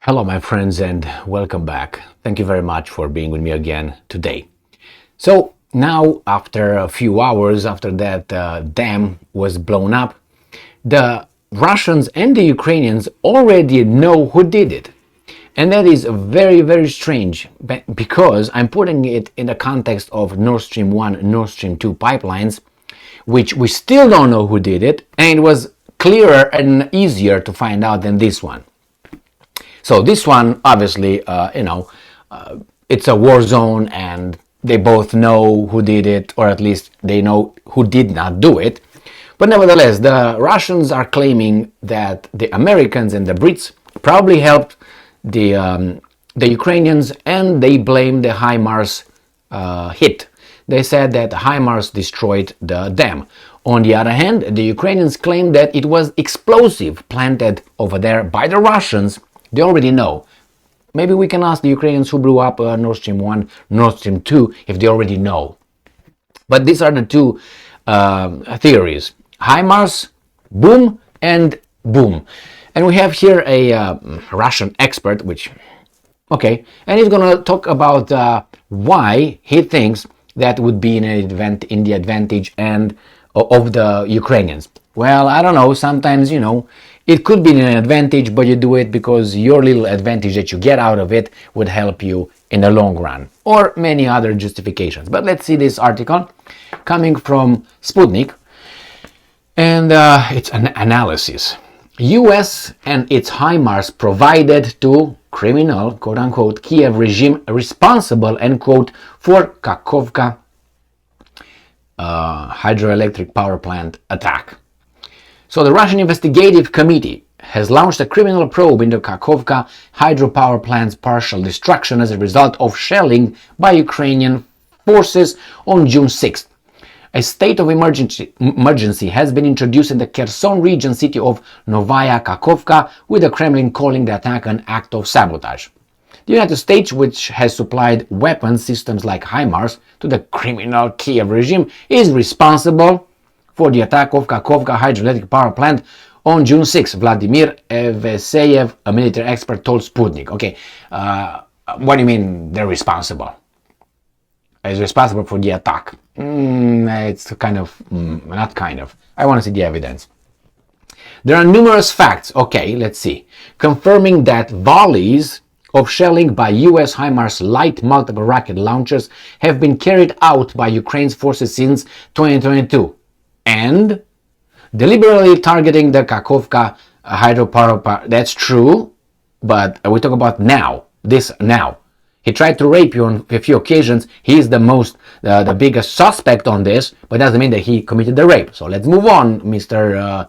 Hello, my friends, and welcome back. Thank you very much for being with me again today. So now, after a few hours after that dam was blown up, the Russians and the Ukrainians already know who did it. And that is very, very strange because I'm putting it in the context of Nord Stream 1, Nord Stream 2 pipelines, which we still don't know who did it, and it was clearer and easier to find out than this one. So this one, obviously, it's a war zone and they both know who did it, or at least they know who did not do it. But nevertheless, the Russians are claiming that the Americans and the Brits probably helped the Ukrainians, and they blame the HIMARS hit. They said that HIMARS destroyed the dam. On the other hand, the Ukrainians claim that it was explosive planted over there by the Russians. They already know. Maybe we can ask the Ukrainians who blew up Nord Stream 1, Nord Stream 2, if they already know. But these are the two theories. HIMARS, boom, and boom. And we have here a Russian expert, and he's going to talk about why he thinks that would be in the advantage and of the Ukrainians. Well, I don't know, sometimes, it could be an advantage, but you do it because your little advantage that you get out of it would help you in the long run, or many other justifications. But let's see this article coming from Sputnik, and it's an analysis. US and its HIMARS provided to criminal, quote-unquote, Kiev regime responsible, end quote, for Kakhovka hydroelectric power plant attack. So the Russian Investigative Committee has launched a criminal probe into Kakhovka hydropower plant's partial destruction as a result of shelling by Ukrainian forces on June 6th. A state of emergency has been introduced in the Kherson region city of Novaya Kakhovka, with the Kremlin calling the attack an act of sabotage. The United States, which has supplied weapons systems like HIMARS to the criminal Kiev regime, is responsible for the attack of Kakhovka hydroelectric power plant on June 6. Vladimir Evseyev, a military expert, told Sputnik. Okay, what do you mean they're responsible? Is responsible for the attack? It's not kind of. I want to see the evidence. There are numerous facts, let's see, confirming that volleys of shelling by US HIMARS light multiple rocket launchers have been carried out by Ukraine's forces since 2022. And deliberately targeting the Kakhovka hydropower plant. That's true, but we talk about now. He tried to rape you on a few occasions. He is the biggest suspect on this, but doesn't mean that he committed the rape. So let's move on, Mr.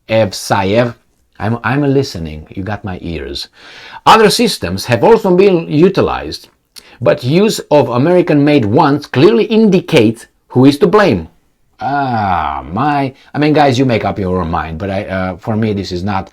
Evsayev. I'm listening. You got my ears. Other systems have also been utilized, but use of American-made ones clearly indicates who is to blame. Guys, you make up your mind, but for me, this is not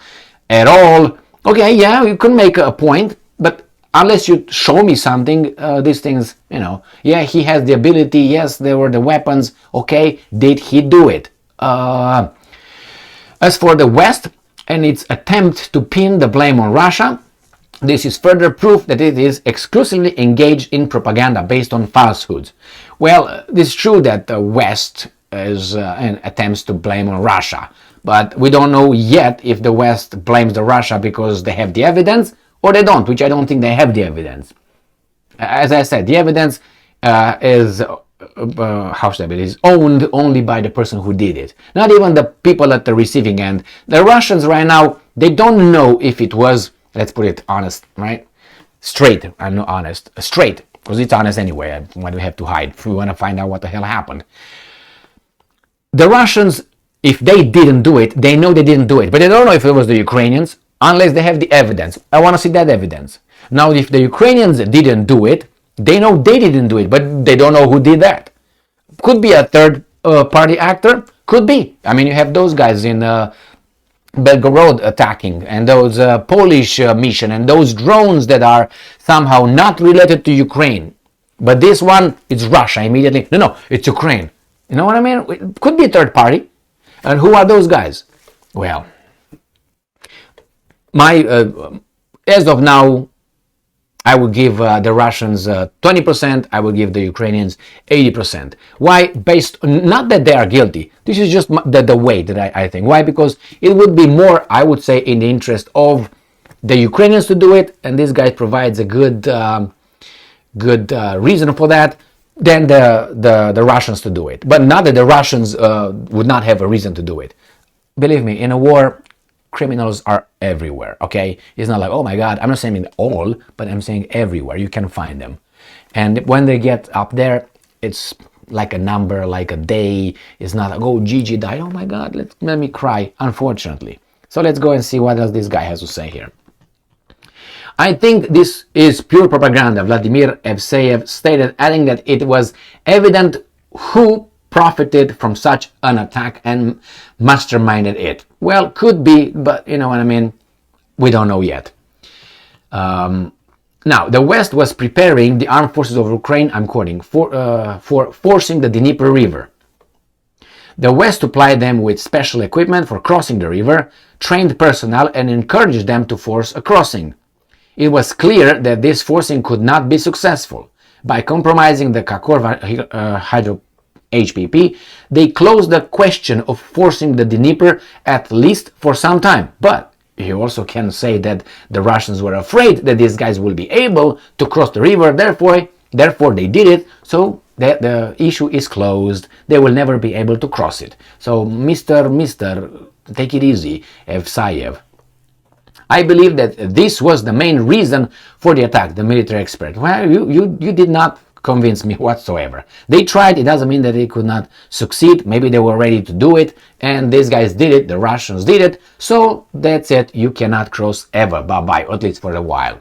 at all. Okay, yeah, you could make a point, but unless you show me something, these things, yeah, he has the ability, yes, there were the weapons, okay, did he do it? As for the West and its attempt to pin the blame on Russia, this is further proof that it is exclusively engaged in propaganda based on falsehoods. Well, it's true that the West is attempts to blame on Russia, but we don't know yet if the West blames the Russia because they have the evidence or they don't, which I don't think they have the evidence. As I said, the evidence is owned only by the person who did it, not even the people at the receiving end. The Russians right now, they don't know if it was, let's put it honest, right? Straight, I'm not honest, straight, because it's honest anyway. What do we have to hide if we want to find out what the hell happened? The Russians, if they didn't do it, they know they didn't do it, but they don't know if it was the Ukrainians unless they have the evidence. I want to see that evidence. Now, if the Ukrainians didn't do it, they know they didn't do it, but they don't know who did that. Could be a third party actor, could be. You have those guys in Belgorod attacking, and those Polish mission, and those drones that are somehow not related to Ukraine. But this one, it's Russia immediately. No, it's Ukraine. You know what I mean? It could be a third party. And who are those guys? Well, my as of now, I would give the Russians 20%, I would give the Ukrainians 80%. Why? Based on, not that they are guilty, this is just the way that I think. Why? Because it would be more, I would say, in the interest of the Ukrainians to do it, and this guy provides a good reason for that, than the Russians to do it. But not that the Russians would not have a reason to do it. Believe me, in a war, criminals are everywhere, okay? It's not like, oh my God, I'm not saying all, but I'm saying everywhere. You can find them. And when they get up there, it's like a number, like a day. It's not like, oh, Gigi died. Oh my God, let me cry, unfortunately. So let's go and see what else this guy has to say here. I think this is pure propaganda, Vladimir Evseyev stated, adding that it was evident who profited from such an attack and masterminded it. Well, could be, but you know what I mean? We don't know yet. Now, the West was preparing the armed forces of Ukraine, I'm quoting, for forcing the Dnieper River. The West supplied them with special equipment for crossing the river, trained personnel, and encouraged them to force a crossing. It was clear that this forcing could not be successful. By compromising the Kakhovka hydro HPP, they closed the question of forcing the Dnieper at least for some time. But you also can say that the Russians were afraid that these guys will be able to cross the river, therefore they did it, so that the issue is closed. They will never be able to cross it. So Mr. Take it easy, Evseyev. I believe that this was the main reason for the attack, the military expert. Well, you did not convince me whatsoever. They tried, it doesn't mean that they could not succeed. Maybe they were ready to do it, and these guys did it, the Russians did it, so that's it, you cannot cross ever, bye-bye, or at least for a while.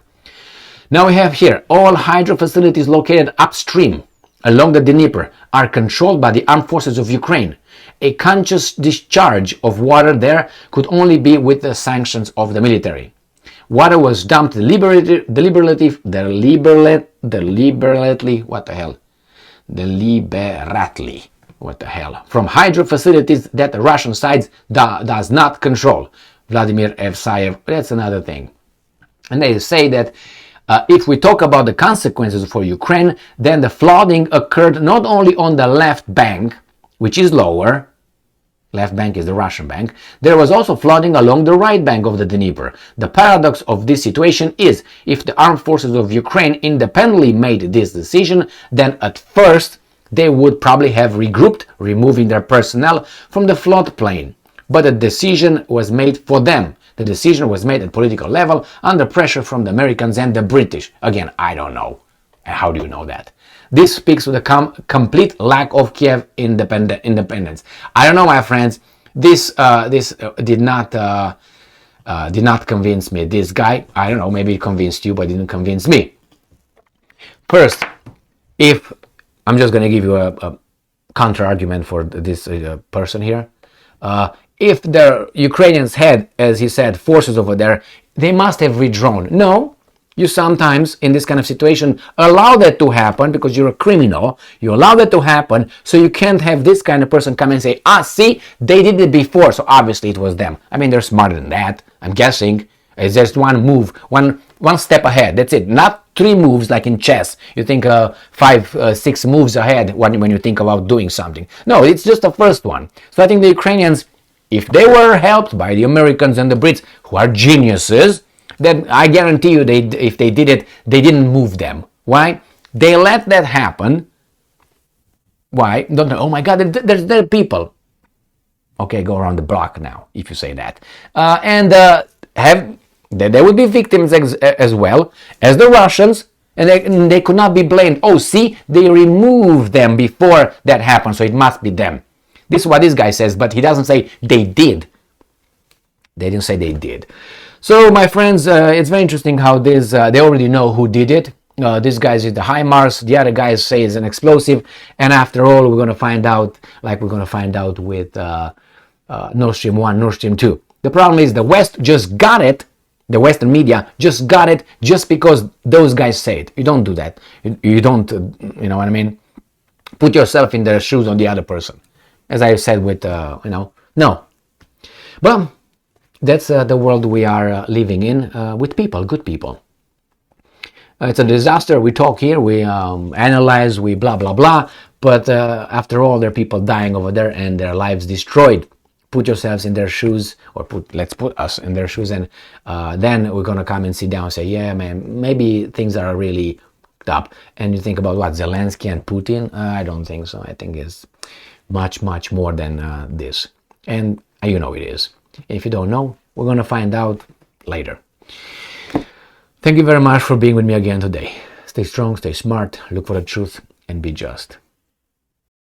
Now we have here, all hydro facilities located upstream along the Dnieper are controlled by the armed forces of Ukraine. A conscious discharge of water there could only be with the sanctions of the military. Water was dumped deliberately, from hydro facilities that the Russian side does not control. Vladimir Evseyev, that's another thing. And they say that if we talk about the consequences for Ukraine, then the flooding occurred not only on the left bank, which is lower, left bank is the Russian bank, there was also flooding along the right bank of the Dnieper. The paradox of this situation is, if the armed forces of Ukraine independently made this decision, then at first they would probably have regrouped, removing their personnel from the floodplain. But the decision was made for them. The decision was made at political level under pressure from the Americans and the British. Again, I don't know. How do you know that? This speaks to the complete lack of Kiev independence. I don't know, my friends. This did not convince me. This guy, I don't know, maybe it convinced you, but it didn't convince me. First, if I'm just going to give you a counter argument for this person here. If the Ukrainians had, as he said, forces over there, they must have withdrawn. No. You sometimes, in this kind of situation, allow that to happen because you're a criminal. You allow that to happen, so you can't have this kind of person come and say, see, they did it before, so obviously it was them. I mean, they're smarter than that, I'm guessing. It's just one move, one step ahead, that's it. Not 3 moves like in chess. You think 5, 6 moves ahead when you think about doing something. No, it's just the first one. So I think the Ukrainians, if they were helped by the Americans and the Brits, who are geniuses, then I guarantee you, if they did it, they didn't move them. Why? They let that happen. Why? Don't know. Oh my God, there are people. Okay, go around the block now, if you say that. There would be victims as well as the Russians, and they could not be blamed. Oh, see, they removed them before that happened, so it must be them. This is what this guy says, but he doesn't say they did. They didn't say they did. So, my friends, it's very interesting how this, they already know who did it. This guy is the HIMARS, the other guys say it's an explosive, and after all, we're going to find out, like we're going to find out with Nord Stream 1, Nord Stream 2. The problem is the West just got it, the Western media just got it just because those guys say it. You don't do that. You don't, you know what I mean? Put yourself in the shoes of the other person. As I said with, no. Well, that's the world we are living in, with people, good people. It's a disaster. We talk here, we analyze, we blah blah blah, but after all, there are people dying over there and their lives destroyed. Put yourselves in their shoes, or let's put us in their shoes, and then we're gonna come and sit down and say, yeah, man, maybe things are really up. And you think about what, Zelensky and Putin? I don't think so. I think it's much more than this, and you know it is. If you don't know, we're gonna find out later. Thank you very much for being with me again today. Stay strong, stay smart, look for the truth, and be just.